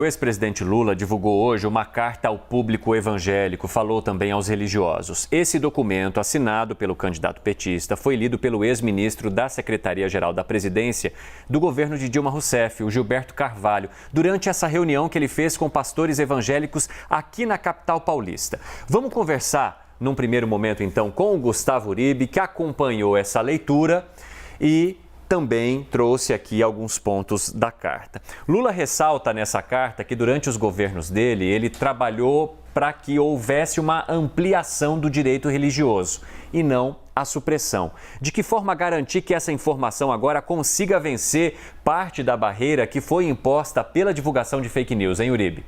O ex-presidente Lula divulgou hoje uma carta ao público evangélico, falou também aos religiosos. Esse documento, assinado pelo candidato petista, foi lido pelo ex-ministro da Secretaria-Geral da Presidência do governo de Dilma Rousseff, o Gilberto Carvalho, durante essa reunião que ele fez com pastores evangélicos aqui na capital paulista. Vamos conversar, num primeiro momento, então, com o Gustavo Uribe, que acompanhou essa leitura e também trouxe aqui alguns pontos da carta. Lula ressalta nessa carta que durante os governos dele, ele trabalhou para que houvesse uma ampliação do direito religioso e não a supressão. De que forma garantir que essa informação agora consiga vencer parte da barreira que foi imposta pela divulgação de fake news, hein, Uribe?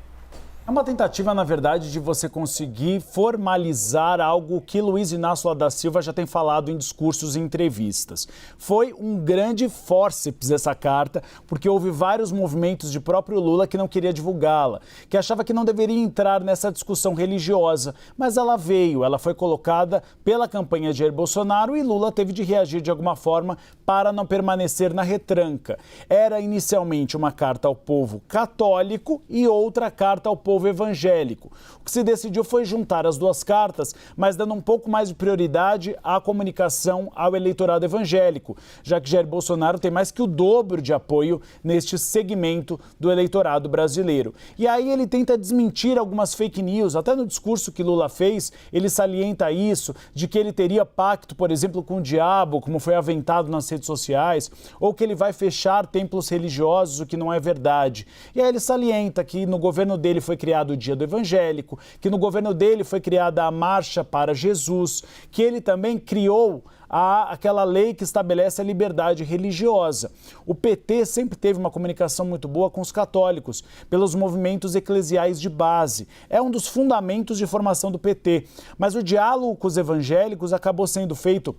É uma tentativa, na verdade, de você conseguir formalizar algo que Luiz Inácio Lula da Silva já tem falado em discursos e entrevistas. Foi um grande fórceps essa carta, porque houve vários movimentos de próprio Lula que não queria divulgá-la, que achava que não deveria entrar nessa discussão religiosa, mas ela veio, ela foi colocada pela campanha de Jair Bolsonaro e Lula teve de reagir de alguma forma para não permanecer na retranca. Era inicialmente uma carta ao povo católico e outra carta ao povo evangélico. O que se decidiu foi juntar as duas cartas, mas dando um pouco mais de prioridade à comunicação ao eleitorado evangélico, já que Jair Bolsonaro tem mais que o dobro de apoio neste segmento do eleitorado brasileiro. E aí ele tenta desmentir algumas fake news, até no discurso que Lula fez, ele salienta isso, de que ele teria pacto, por exemplo, com o diabo, como foi aventado nas redes sociais, ou que ele vai fechar templos religiosos, o que não é verdade. E aí ele salienta que no governo dele foi criado o Dia do Evangélico, que no governo dele foi criada a Marcha para Jesus, que ele também criou aquela lei que estabelece a liberdade religiosa. O PT sempre teve uma comunicação muito boa com os católicos, pelos movimentos eclesiais de base. É um dos fundamentos de formação do PT. Mas o diálogo com os evangélicos acabou sendo feito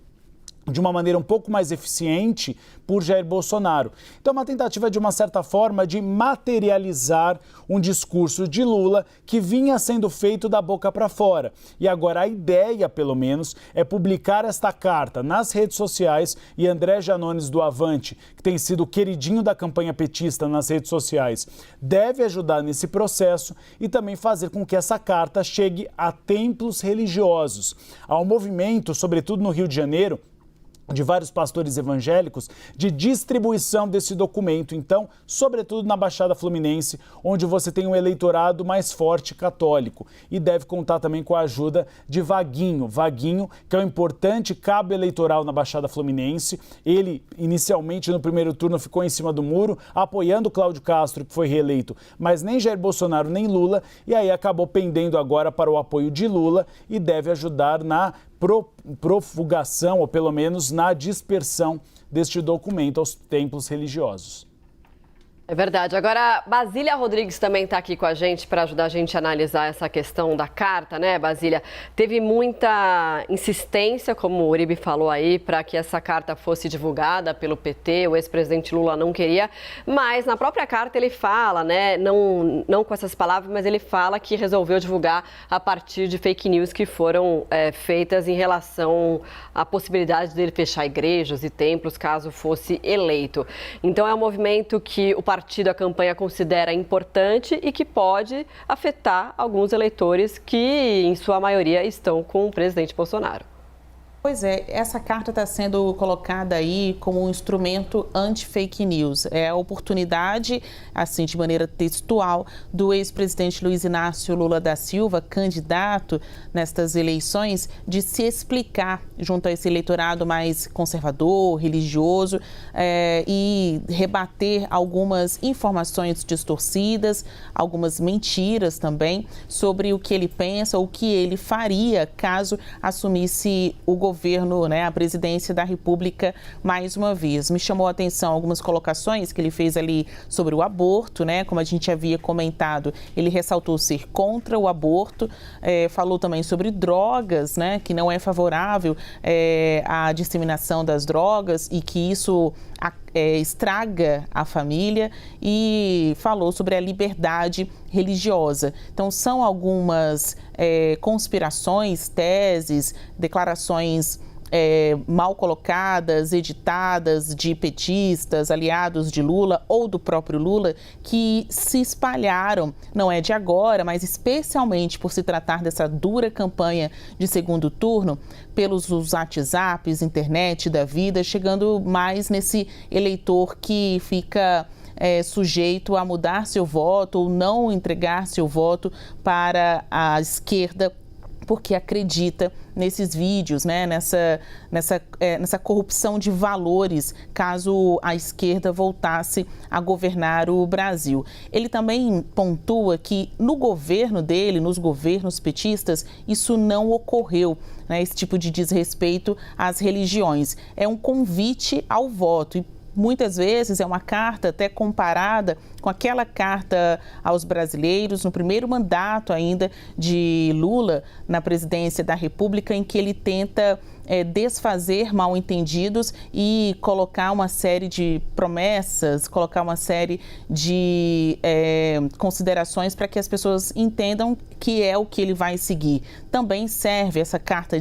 de uma maneira um pouco mais eficiente por Jair Bolsonaro. Então, é uma tentativa, de uma certa forma, de materializar um discurso de Lula que vinha sendo feito da boca para fora. E agora a ideia, pelo menos, é publicar esta carta nas redes sociais e André Janones do Avante, que tem sido o queridinho da campanha petista nas redes sociais, deve ajudar nesse processo e também fazer com que essa carta chegue a templos religiosos. Há um movimento, sobretudo no Rio de Janeiro, de vários pastores evangélicos, de distribuição desse documento, então, sobretudo na Baixada Fluminense, onde você tem um eleitorado mais forte católico, e deve contar também com a ajuda de Vaguinho, que é um importante cabo eleitoral na Baixada Fluminense. Ele, inicialmente, no primeiro turno, ficou em cima do muro, apoiando Cláudio Castro, que foi reeleito, mas nem Jair Bolsonaro, nem Lula, e aí acabou pendendo agora para o apoio de Lula e deve ajudar na profugação, ou pelo menos na dispersão deste documento aos templos religiosos. É verdade. Agora, Basília Rodrigues também está aqui com a gente para ajudar a gente a analisar essa questão da carta, né, Basília? Teve muita insistência, como o Uribe falou aí, para que essa carta fosse divulgada pelo PT. O ex-presidente Lula não queria, mas na própria carta ele fala, né, não com essas palavras, mas ele fala que resolveu divulgar a partir de fake news que foram feitas em relação à possibilidade dele fechar igrejas e templos caso fosse eleito. Então é um movimento que o partido, a campanha considera importante e que pode afetar alguns eleitores que, em sua maioria, estão com o presidente Bolsonaro. Pois é, essa carta está sendo colocada aí como um instrumento anti-fake news. É a oportunidade, assim, de maneira textual, do ex-presidente Luiz Inácio Lula da Silva, candidato nestas eleições, de se explicar junto a esse eleitorado mais conservador, religioso, e rebater algumas informações distorcidas, algumas mentiras também, sobre o que ele pensa, o que ele faria caso assumisse o governo, né, a presidência da República mais uma vez. Me chamou a atenção algumas colocações que ele fez ali sobre o aborto, né? Como a gente havia comentado, ele ressaltou ser contra o aborto, falou também sobre drogas, né? Que não é favorável à disseminação das drogas e que isso estraga a família, e falou sobre a liberdade religiosa. Então, são algumas conspirações, teses, declarações mal colocadas, editadas de petistas, aliados de Lula ou do próprio Lula, que se espalharam, não é de agora, mas especialmente por se tratar dessa dura campanha de segundo turno, pelos WhatsApps, internet da vida, chegando mais nesse eleitor que fica sujeito a mudar seu voto ou não entregar seu voto para a esquerda, porque acredita nesses vídeos, né, nessa corrupção de valores, caso a esquerda voltasse a governar o Brasil. Ele também pontua que no governo dele, nos governos petistas, isso não ocorreu, né, esse tipo de desrespeito às religiões. É um convite ao voto e muitas vezes é uma carta até comparada com aquela carta aos brasileiros no primeiro mandato ainda de Lula na presidência da República, em que ele tenta desfazer mal-entendidos e colocar uma série de promessas, colocar uma série de considerações para que as pessoas entendam que é o que ele vai seguir. Também serve essa carta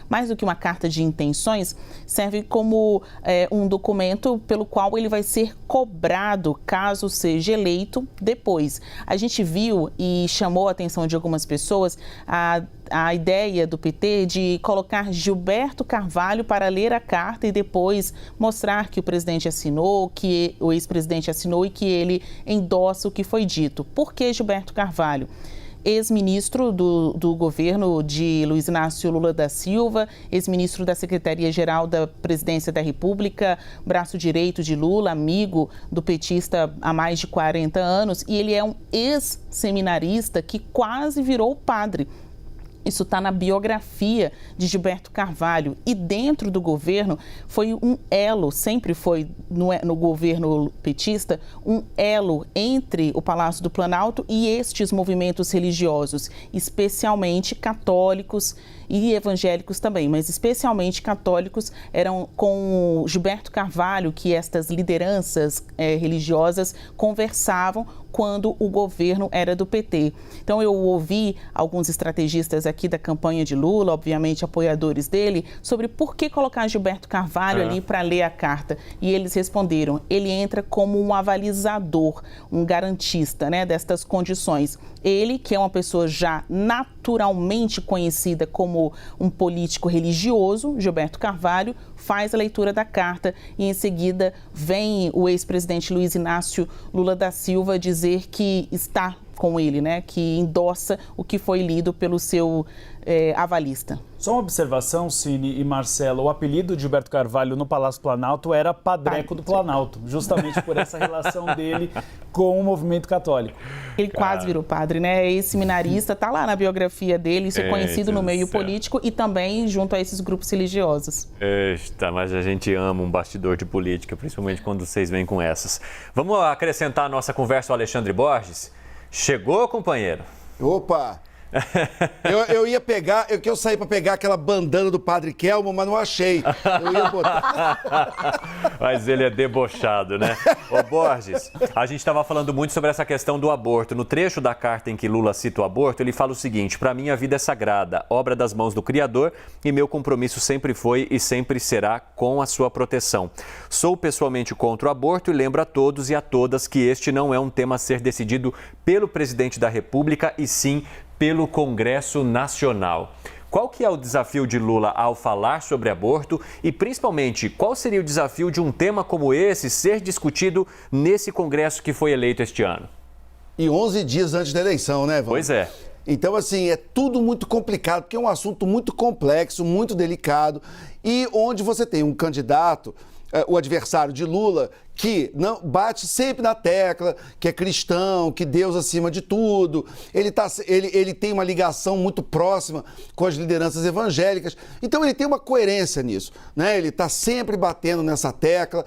mais do que uma carta de intenções, serve como um documento pelo qual ele vai ser cobrado caso seja eleito depois. A gente viu e chamou a atenção de algumas pessoas a ideia do PT de colocar Gilberto Carvalho para ler a carta e depois mostrar que o presidente assinou, que o ex-presidente assinou e que ele endossa o que foi dito. Por que Gilberto Carvalho? Ex-ministro do governo de Luiz Inácio Lula da Silva, ex-ministro da Secretaria-Geral da Presidência da República, braço direito de Lula, amigo do petista há mais de 40 anos, e ele é um ex-seminarista que quase virou padre. Isso está na biografia de Gilberto Carvalho. E dentro do governo foi um elo, sempre foi no governo petista, um elo entre o Palácio do Planalto e estes movimentos religiosos, especialmente católicos e evangélicos também, mas especialmente católicos, eram com Gilberto Carvalho que estas lideranças religiosas conversavam quando o governo era do PT. Então eu ouvi alguns estrategistas aqui da campanha de Lula, obviamente apoiadores dele, sobre por que colocar Gilberto Carvalho ali para ler a carta. E eles responderam, ele entra como um avalizador, um garantista, né, destas condições. Ele, que é uma pessoa já naturalmente conhecida como um político religioso, Gilberto Carvalho, faz a leitura da carta e em seguida vem o ex-presidente Luiz Inácio Lula da Silva dizer que está com ele, né, que endossa o que foi lido pelo seu avalista. Só uma observação, Cine e Marcelo, o apelido de Gilberto Carvalho no Palácio Planalto era Padreco do Planalto, justamente por essa relação dele com o movimento católico. Ele quase virou padre, né? Esse seminarista está lá na biografia dele, isso é conhecido no meio político e também junto a esses grupos religiosos. Mas a gente ama um bastidor de política, principalmente quando vocês vêm com essas. Vamos acrescentar a nossa conversa ao Alexandre Borges? Chegou, companheiro? Opa! Eu ia pegar, eu saí para pegar aquela bandana do Padre Kelmo, mas não achei. Eu ia botar. Mas ele é debochado, né? Ô Borges, a gente estava falando muito sobre essa questão do aborto. No trecho da carta em que Lula cita o aborto, ele fala o seguinte: para mim a vida é sagrada, obra das mãos do Criador e meu compromisso sempre foi e sempre será com a sua proteção. Sou pessoalmente contra o aborto e lembro a todos e a todas que este não é um tema a ser decidido pelo presidente da República e sim pelo Congresso Nacional. Qual que é o desafio de Lula ao falar sobre aborto e, principalmente, qual seria o desafio de um tema como esse ser discutido nesse Congresso que foi eleito este ano? E 11 dias antes da eleição, né, Ivan? Pois é. Então, assim, é tudo muito complicado, porque é um assunto muito complexo, muito delicado, e onde você tem um candidato, o adversário de Lula, que não bate sempre na tecla, que é cristão, que Deus acima de tudo, ele tem uma ligação muito próxima com as lideranças evangélicas, então ele tem uma coerência nisso, né? Ele está sempre batendo nessa tecla,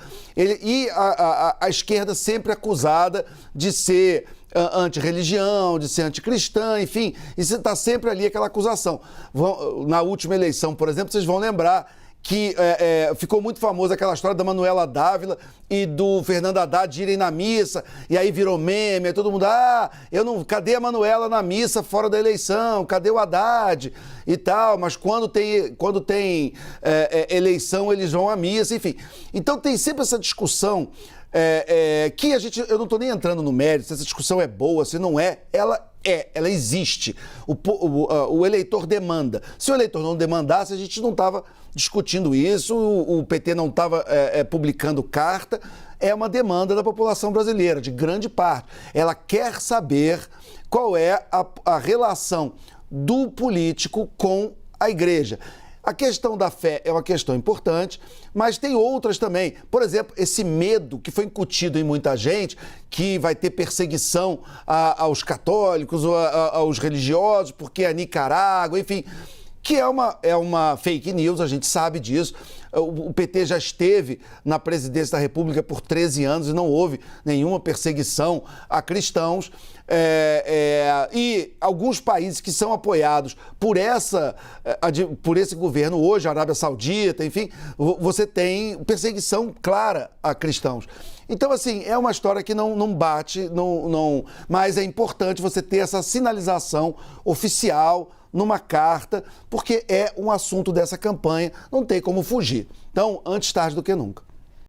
a esquerda sempre acusada de ser anti-religião, de ser anticristã, enfim, e está sempre ali aquela acusação. Na última eleição, por exemplo, vocês vão lembrar que ficou muito famosa aquela história da Manuela Dávila e do Fernando Haddad irem na missa, e aí virou meme, aí todo mundo, cadê a Manuela na missa fora da eleição? Cadê o Haddad? E tal, mas quando tem eleição, eles vão à missa, enfim. Então tem sempre essa discussão que eu não estou nem entrando no mérito, se essa discussão é boa, se não é, ela existe. O eleitor demanda. Se o eleitor não demandasse, a gente não estava discutindo isso, o PT não estava publicando carta. É uma demanda da população brasileira, de grande parte. Ela quer saber qual é a relação do político com a igreja. A questão da fé é uma questão importante, mas tem outras também. Por exemplo, esse medo que foi incutido em muita gente, que vai ter perseguição aos católicos ou aos religiosos, porque a Nicarágua, enfim, que é uma fake news, a gente sabe disso. O PT já esteve na presidência da República por 13 anos e não houve nenhuma perseguição a cristãos. E alguns países que são apoiados por esse governo hoje, a Arábia Saudita, enfim, você tem perseguição clara a cristãos. Então, assim, é uma história que não bate, mas é importante você ter essa sinalização oficial numa carta, porque é um assunto dessa campanha, não tem como fugir. Então, antes tarde do que nunca.